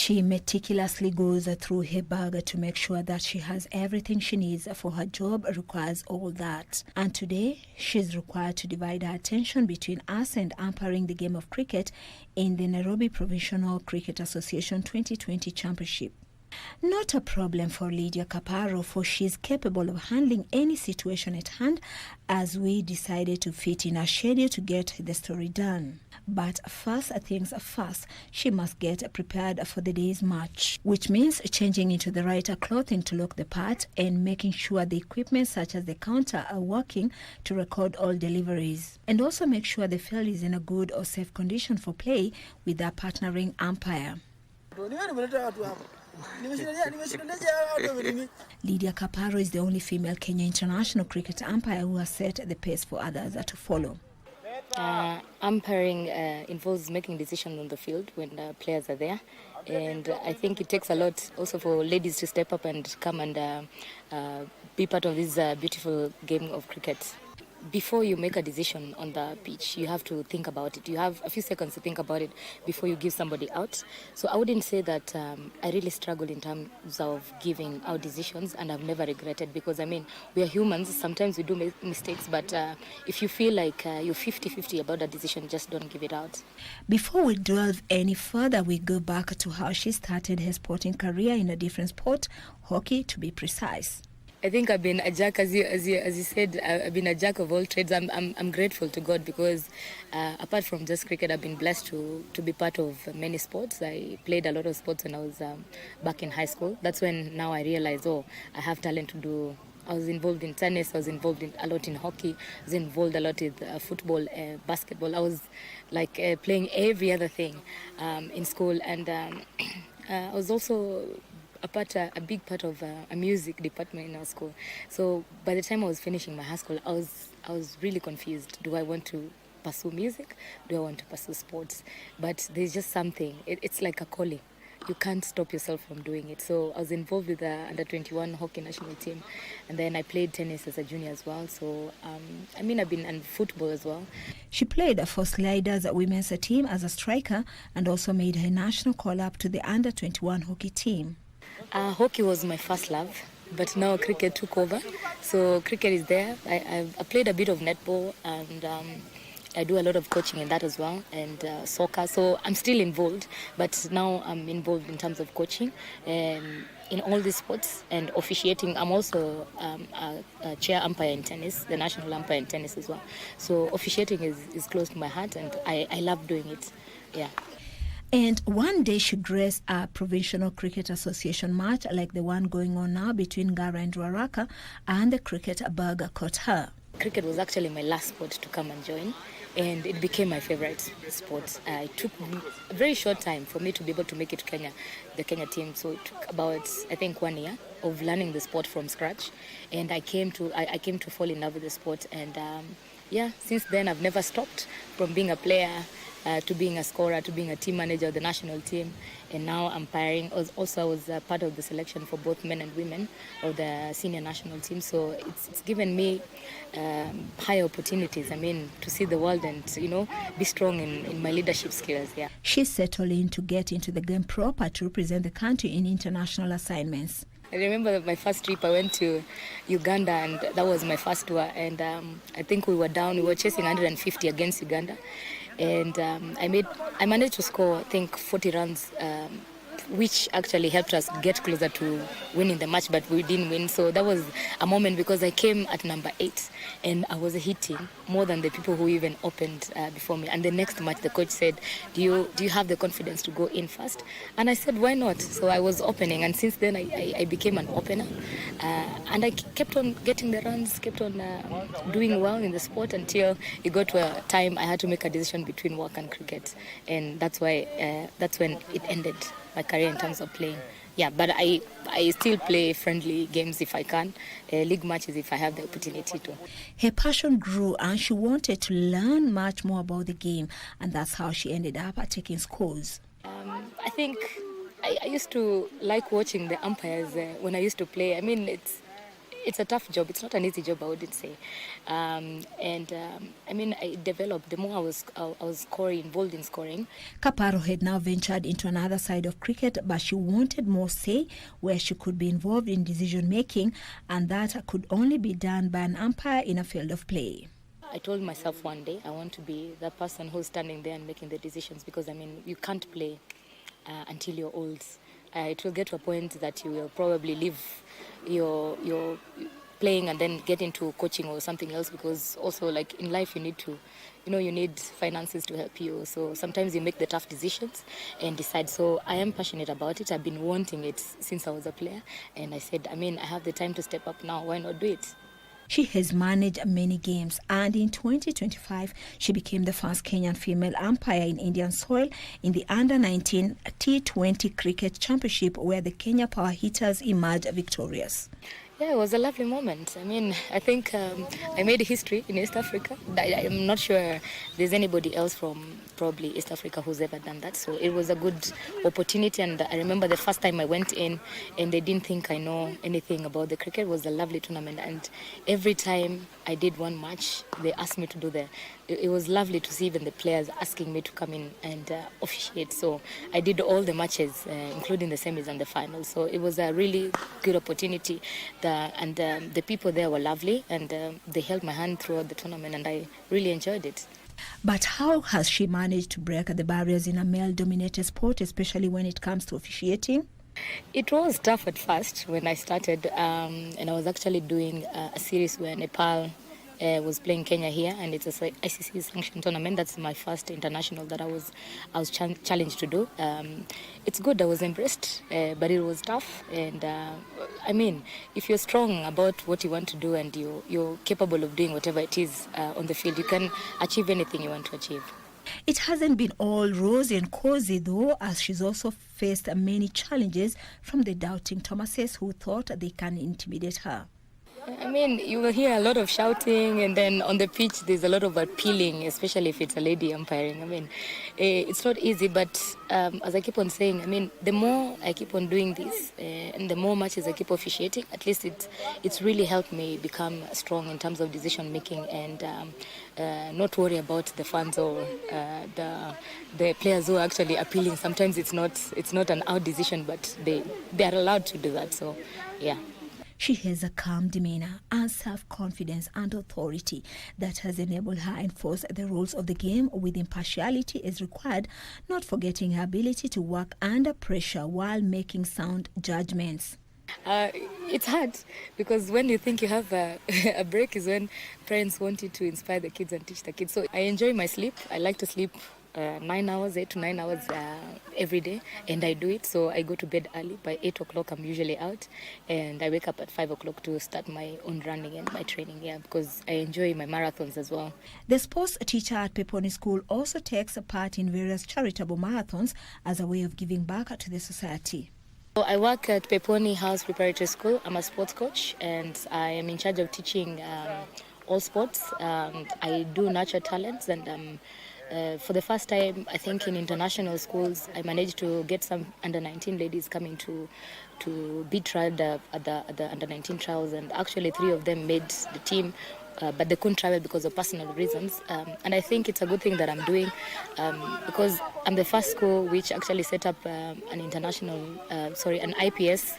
She meticulously goes through her bag to make sure that she has everything she needs, for her job requires all that. And today, she's required to divide her attention between us and umpiring the game of cricket in the Nairobi Provincial Cricket Association 2020 Championship. Not a problem for Lydia Kaparo, for she's capable of handling any situation at hand, as we decided to fit in our schedule to get the story done. But first things first, she must get prepared for the day's match, which means changing into the right clothing to look the part and making sure the equipment such as the counter are working to record all deliveries. And also make sure the field is in a good or safe condition for play with our partnering umpire. Lydia Kaparo is the only female Kenya international cricket umpire who has set the pace for others to follow. Umpiring involves making decisions on the field when players are there, and I think it takes a lot also for ladies to step up and come and be part of this beautiful game of cricket. Before you make a decision on the pitch, you have to think about it. You have a few seconds to think about it before you give somebody out. So I wouldn't say that I really struggle in terms of giving out decisions, and I've never regretted, because, I mean, we are humans. Sometimes we do make mistakes, but if you feel like you're 50-50 about a decision, just don't give it out. Before we delve any further, we go back to how she started her sporting career in a different sport, hockey to be precise. I think I've been a jack, as you said. I've been a jack of all trades. I'm grateful to God, because apart from just cricket, I've been blessed to be part of many sports. I played a lot of sports when I was back in high school. That's when now I realized, I have talent to do. I was involved in tennis. I was involved a lot in hockey. I was involved a lot with football, basketball. I was like playing every other thing in school, and I was also a big part of a music department in our school. So by the time I was finishing my high school, I was really confused. Do I want to pursue music? Do I want to pursue sports? But there's just something. It's like a calling. You can't stop yourself from doing it. So I was involved with the under-21 hockey national team, and then I played tennis as a junior as well. So I've been in football as well. She played for Sliders women's team as a striker, and also made her national call-up to the under-21 hockey team. Hockey was my first love, but now cricket took over. So cricket is there. I played a bit of netball, and I do a lot of coaching in that as well, and soccer. So I'm still involved, but now I'm involved in terms of coaching in all these sports and officiating. I'm also a chair umpire in tennis, the national umpire in tennis as well. So officiating is close to my heart, and I love doing it. Yeah. And one day she graced a Provincial Cricket Association match like the one going on now between Gara and Ruaraka, and the cricket bug caught her. Cricket was actually my last sport to come and join, and it became my favorite sport. It took a very short time for me to be able to make it to Kenya, the Kenya team. So it took about, I think, 1 year of learning the sport from scratch, and I came to fall in love with the sport. And since then I've never stopped from being a player to being a scorer, to being a team manager of the national team, and now umpiring. Also, I was part of the selection for both men and women of the senior national team. So it's given me high opportunities. To see the world and be strong in my leadership skills. Yeah. She settled in to get into the game proper to represent the country in international assignments. I remember my first trip. I went to Uganda, and that was my first tour. And I think we were chasing 150 against Uganda. And I managed to score, I think, 40 runs, which actually helped us get closer to winning the match, but we didn't win. So that was a moment, because I came at number 8, and I was hitting more than the people who even opened before me. And the next match, the coach said, do you have the confidence to go in first? And I said, why not? So I was opening, and since then I became an opener. And I kept on getting the runs, kept on doing well in the sport, until it got to a time I had to make a decision between work and cricket. And that's when it ended, my career in terms of playing. Yeah, but I still play friendly games if I can, league matches if I have the opportunity to. Her passion grew, and she wanted to learn much more about the game, and that's how she ended up taking scores. I think I used to like watching the umpires when I used to play. it's a tough job. It's not an easy job, I wouldn't say. I mean, I developed, the more I was scoring, involved in scoring. Kaparo had now ventured into another side of cricket, but she wanted more say, where she could be involved in decision-making, and that could only be done by an umpire in a field of play. I told myself one day I want to be the person who's standing there and making the decisions, because, I mean, you can't play until you're old. It will get to a point that you will probably leave your playing and then get into coaching or something else, because also, like, in life you need to, you need finances to help you. So sometimes you make the tough decisions and decide. So I am passionate about it. I've been wanting it since I was a player, and I said, I mean, I have the time to step up now. Why not do it? She has managed many games, and in 2025, she became the first Kenyan female umpire in Indian soil in the Under-19 T20 Cricket Championship, where the Kenya Power Hitters emerged victorious. Yeah, it was a lovely moment. I mean, I think I made history in East Africa. I'm not sure there's anybody else from probably East Africa who's ever done that. So it was a good opportunity. And I remember the first time I went in and they didn't think I know anything about the cricket. It was a lovely tournament. And every time I did one match, they asked me to do it was lovely to see even the players asking me to come in and officiate. So I did all the matches, including the semis and the finals. So it was a really good opportunity. The people there were lovely, and they held my hand throughout the tournament, and I really enjoyed it. But how has she managed to break the barriers in a male-dominated sport, especially when it comes to officiating? It was tough at first when I started, and I was actually doing a series where Nepal was playing Kenya here, and it's a ICC sanctioned tournament. That's my first international that I was challenged to do. It's good, I was embraced, but it was tough. And I mean, if you're strong about what you want to do and you're capable of doing whatever it is on the field, you can achieve anything you want to achieve. It hasn't been all rosy and cozy, though, as she's also faced many challenges from the doubting Thomases who thought they can intimidate her. I mean, you will hear a lot of shouting, and then on the pitch there's a lot of appealing, especially if it's a lady umpiring. I mean, it's not easy, but as I keep on saying, I mean, the more I keep on doing this and the more matches I keep officiating, at least it's really helped me become strong in terms of decision making and not worry about the fans or the players who are actually appealing. Sometimes it's not an out decision, but they are allowed to do that. So, yeah. She has a calm demeanor and self-confidence and authority that has enabled her to enforce the rules of the game with impartiality as required, not forgetting her ability to work under pressure while making sound judgments. It's hard, because when you think you have a break is when parents want you to inspire the kids and teach the kids. So I enjoy my sleep. I like to sleep 9 hours, 8 to 9 hours every day, and I do it. So I go to bed early. By 8 o'clock I'm usually out, and I wake up at 5 o'clock to start my own running and my training, because I enjoy my marathons as well. The sports teacher at Peponi School also takes part in various charitable marathons as a way of giving back to the society. So I work at Peponi House Preparatory School. I'm a sports coach, and I am in charge of teaching all sports. I do nurture talents, and for the first time, I think, in international schools, I managed to get some under-19 ladies coming to be tried at the under-19 trials, and actually 3 of them made the team, but they couldn't travel because of personal reasons. And I think it's a good thing that I'm doing, because I'm the first school which actually set up an IPS,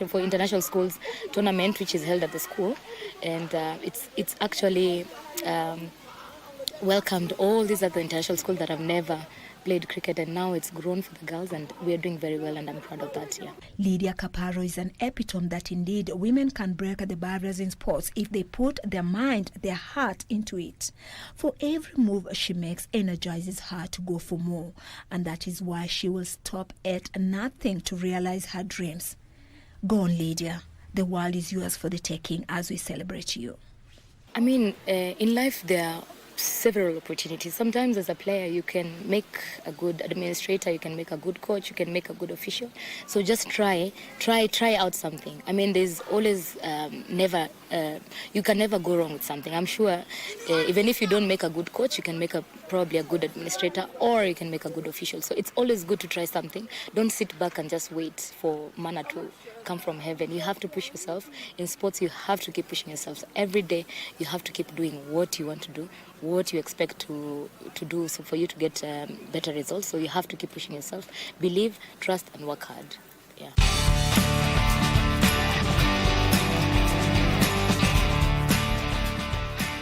for international schools tournament, which is held at the school, and it's actually welcomed all these other international schools that have never played cricket, and now it's grown for the girls, and we're doing very well, and I'm proud of that. Yeah. Lydia Kaparo is an epitome that indeed women can break the barriers in sports if they put their mind, their heart into it. For every move she makes energizes her to go for more, and that is why she will stop at nothing to realize her dreams. Go on, Lydia. The world is yours for the taking as we celebrate you. I mean, in life there are several opportunities. Sometimes as a player you can make a good administrator, you can make a good coach, you can make a good official. So just try out something. I mean, there's always you can never go wrong with something. I'm sure even if you don't make a good coach, you can make probably a good administrator, or you can make a good official. So it's always good to try something. Don't sit back and just wait for mana come from heaven. You have to push yourself. In sports, you have to keep pushing yourself. So every day, you have to keep doing what you want to do, what you expect to do, so for you to get better results. So you have to keep pushing yourself. Believe, trust, and work hard. Yeah.